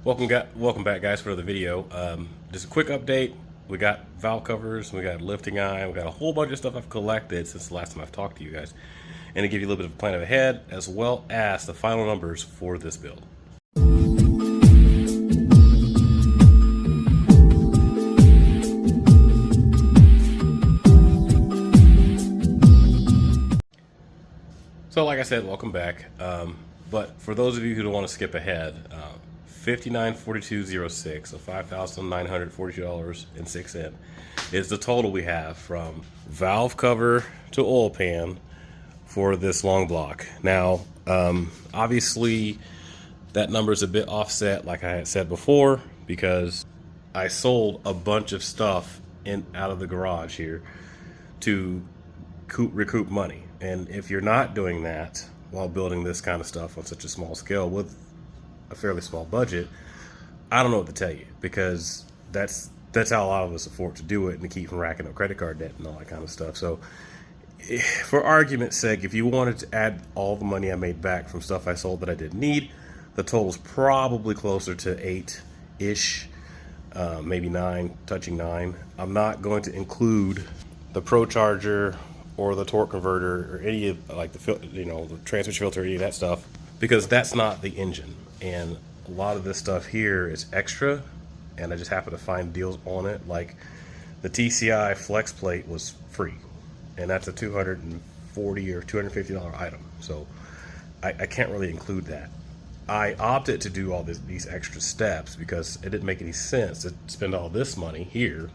Welcome back, guys, for another video. Just a quick update. We got valve covers, we got lifting eye, we got a whole bunch of stuff I've collected since the last time I've talked to you guys, and to give you a little bit of a plan ahead, as well as the final numbers for this build. So, like I said, welcome back. But for those of you who don't want to skip ahead, $59,4206, so $5,942.06 is the total we have from valve cover to oil pan for this long block. Now, obviously, that number is a bit offset, like I had said before, because I sold a bunch of stuff out of the garage here to recoup money. And if you're not doing that while building this kind of stuff on such a small scale with a fairly small budget, I don't know what to tell you, because that's how a lot of us afford to do it and to keep from racking up credit card debt and all that kind of stuff. So for argument's sake, if you wanted to add all the money I made back from stuff I sold that I didn't need, the total's probably closer to 8-ish, maybe 9, touching 9. I'm not going to include the Pro Charger or the torque converter or any of like the transmission filter, any of that stuff, because that's not the engine. And a lot of this stuff here is extra, and I just happen to find deals on it. Like the TCI flex plate was free, and that's a $240 or $250 item. So I can't really include that. I opted to do all these extra steps because it didn't make any sense to spend all this money here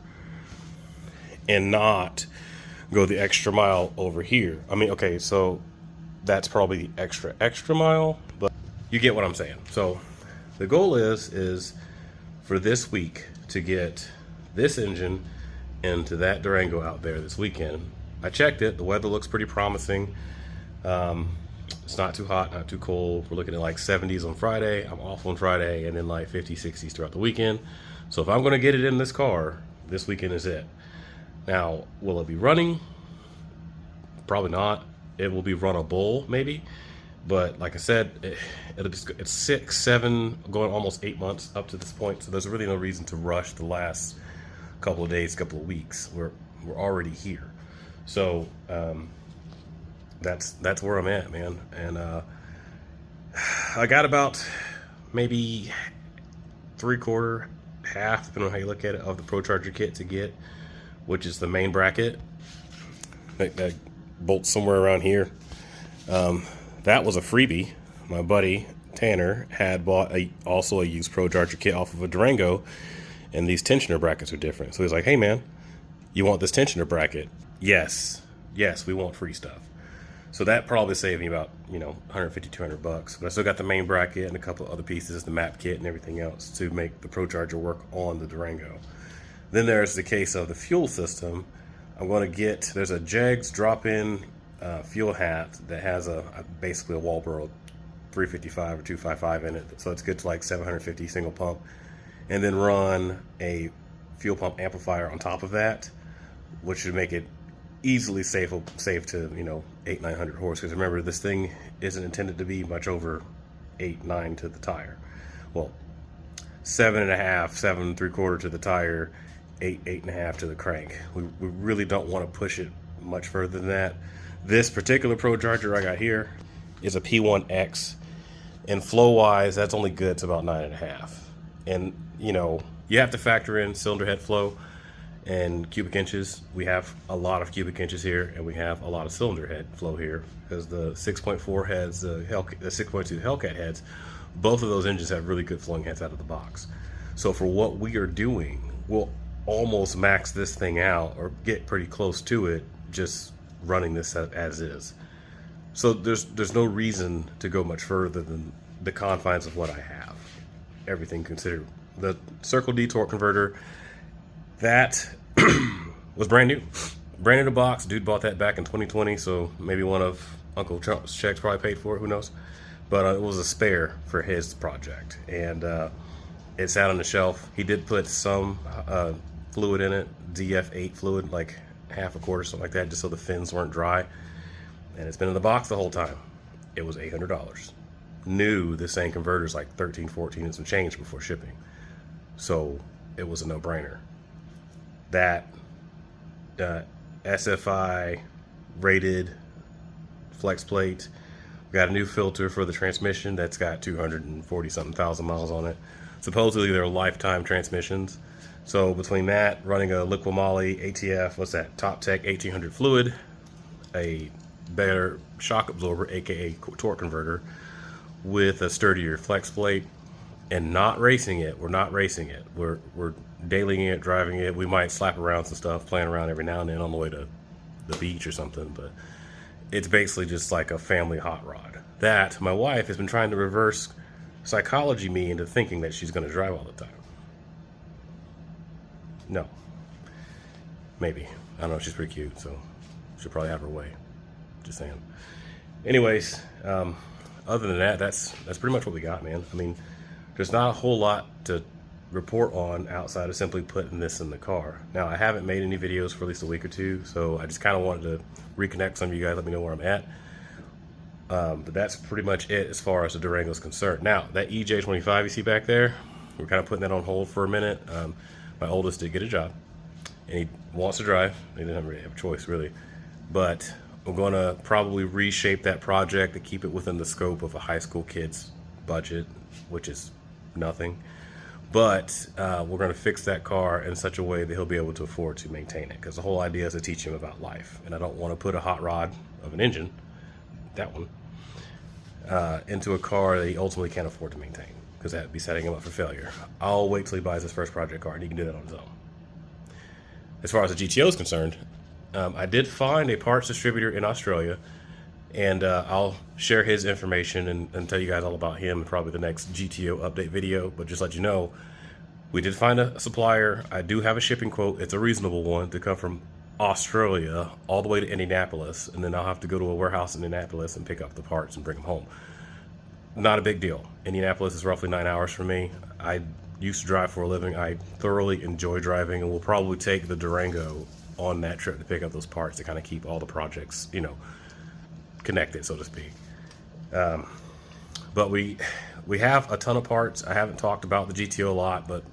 and not go the extra mile over here. I mean, okay, so that's probably the extra mile, but you get what I'm saying. So the goal is for this week to get this engine into that Durango out there this weekend. I checked it. The weather looks pretty promising. It's not too hot, not too cold. We're looking at like 70s on Friday. I'm off on Friday, and then like 50s, 60s throughout the weekend. So if I'm going to get it in this car, this weekend is it. Now, will it be running? Probably not. It will be runnable, maybe. But like I said, it's 6, 7, going almost 8 months up to this point. So there's really no reason to rush the last couple of days, couple of weeks. We're already here. So that's where I'm at, man. And I got about maybe 3/4, half, depending on how you look at it, of the Pro Charger kit to get, which is the main bracket that bolts somewhere around here. That was a freebie. My buddy Tanner had bought also a used Pro Charger kit off of a Durango, and these tensioner brackets are different. So he's like, hey man, you want this tensioner bracket? Yes, we want free stuff. So that probably saved me about, $150, $200. But I still got the main bracket and a couple of other pieces, the map kit and everything else to make the Pro Charger work on the Durango. Then there's the case of the fuel system. I'm going to get, there's a Jegs drop-in fuel hat that has basically a Walboro 355 or 255 in it. So it's good to like 750 single pump. And then run a fuel pump amplifier on top of that, which should make it easily safe to 800-900 horse. Because remember, this thing isn't intended to be much over 8-9 to the tire. Well, 7.5, 7.75 to the tire, 8.5 to the crank. We really don't want to push it much further than that. This particular Pro Charger I got here is a P1X, and flow wise, that's only good to about 9.5. And you have to factor in cylinder head flow and cubic inches. We have a lot of cubic inches here, and we have a lot of cylinder head flow here, because the 6.4 heads, the 6.2 Hellcat heads, both of those engines have really good flowing heads out of the box. So for what we are doing, we'll almost max this thing out or get pretty close to it just running this as is. So there's no reason to go much further than the confines of what I have, everything considered. The Circle D torque converter, that was brand new in a box. Dude bought that back in 2020, so maybe one of Uncle Trump's checks probably paid for it, who knows. But it was a spare for his project, and it sat on the shelf. He did put some fluid in it, ZF8 fluid, like half a quart or something like that, just so the fins weren't dry. And it's been in the box the whole time. It was $800. new, this same converter is like 13, 14 and some change before shipping. So it was a no-brainer. That SFI rated flex plate. We got a new filter for the transmission that's got 240 something thousand miles on it. Supposedly they're lifetime transmissions. So between that, running a liquid moly ATF, what's that, Top Tech 1800 fluid, a better shock absorber, aka torque converter, with a sturdier flex plate, and not racing it. We're not racing it. We're dailying it, driving it. We might slap around some stuff, playing around every now and then on the way to the beach or something, but it's basically just like a family hot rod. That my wife has been trying to reverse psychology me into thinking that she's going to drive all the time. No. Maybe. I don't know. She's pretty cute, so she'll probably have her way. Just saying. Anyways, other than that, that's pretty much what we got, man. I mean, there's not a whole lot to report on outside of simply putting this in the car. Now, I haven't made any videos for at least a week or two, so I just kind of wanted to reconnect some of you guys, let me know where I'm at. But that's pretty much it as far as the Durango is concerned. Now, that EJ25 you see back there, we're kind of putting that on hold for a minute. My oldest did get a job, and he wants to drive. He didn't really have a choice, really. But we're going to probably reshape that project to keep it within the scope of a high school kid's budget, which is nothing. But we're going to fix that car in such a way that he'll be able to afford to maintain it, because the whole idea is to teach him about life. And I don't want to put a hot rod of an engine, that one, into a car that he ultimately can't afford to maintain, because that would be setting him up for failure. I'll wait till he buys his first project car and he can do that on his own. As far as the GTO is concerned, I did find a parts distributor in Australia, and I'll share his information and tell you guys all about him in probably the next GTO update video. But just let you know, we did find a supplier. I do have a shipping quote. It's a reasonable one to come from Australia all the way to Indianapolis, and then I'll have to go to a warehouse in Indianapolis and pick up the parts and bring them home. Not a big deal. Indianapolis is roughly 9 hours from me. I used to drive for a living. I thoroughly enjoy driving, and we'll probably take the Durango on that trip to pick up those parts to kind of keep all the projects, you know, connected, so to speak. But we have a ton of parts. I haven't talked about the GTO a lot, but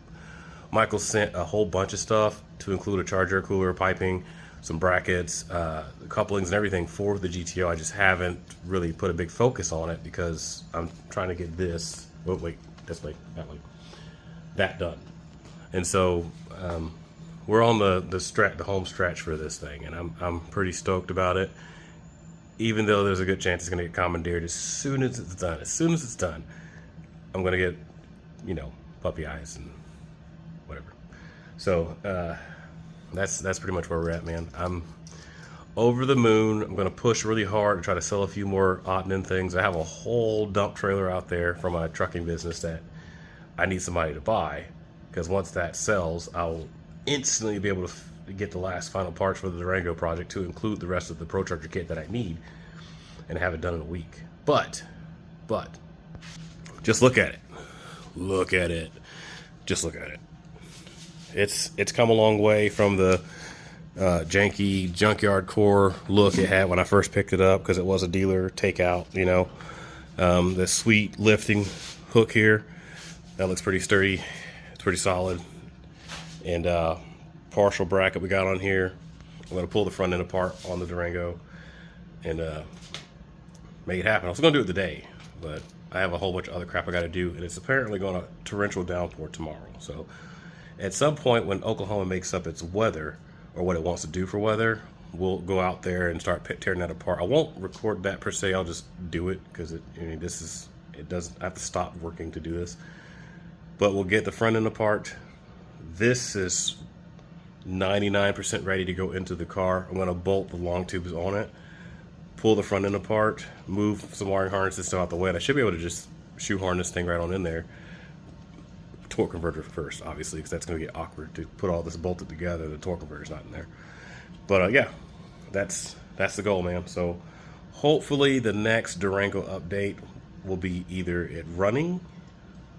Michael sent a whole bunch of stuff to include a charger, cooler, piping, some brackets, couplings and everything for the GTO. I just haven't really put a big focus on it because I'm trying to get this, this way, that done. And so we're on the home stretch for this thing, and I'm pretty stoked about it. Even though there's a good chance it's going to get commandeered as soon as it's done. As soon as it's done, I'm going to get, you know, puppy eyes and whatever. So that's pretty much where we're at, man. I'm over the moon. I'm going to push really hard to try to sell a few more odd-end things. I have a whole dump trailer out there from my trucking business that I need somebody to buy, because once that sells, I'll instantly be able to get the last final parts for the Durango project to include the rest of the Pro Charger kit that I need and have it done in a week. But just look at it. Look at it. Just look at it. It's come a long way from the janky junkyard core look it had when I first picked it up, because it was a dealer takeout, you know. The sweet lifting hook here, that looks pretty sturdy. It's pretty solid. And partial bracket we got on here. I'm going to pull the front end apart on the Durango and make it happen. I was going to do it today, but I have a whole bunch of other crap I got to do, and it's apparently going to torrential downpour tomorrow. So at some point when Oklahoma makes up its weather, or what it wants to do for weather, we'll go out there and start tearing that apart. I won't record that per se. I'll just do it, because I have to stop working to do this. But we'll get the front end apart. This is 99% ready to go into the car. I'm going to bolt the long tubes on it, pull the front end apart, move some wiring harnesses still out the way, and I should be able to just shoehorn this thing right on in there. Torque converter first, obviously, because that's going to get awkward to put all this bolted together. The torque converter's not in there. But yeah, that's the goal, man. So hopefully the next Durango update will be either it running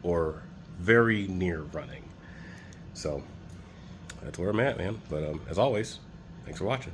or very near running. So that's where I'm at, man. But as always, thanks for watching.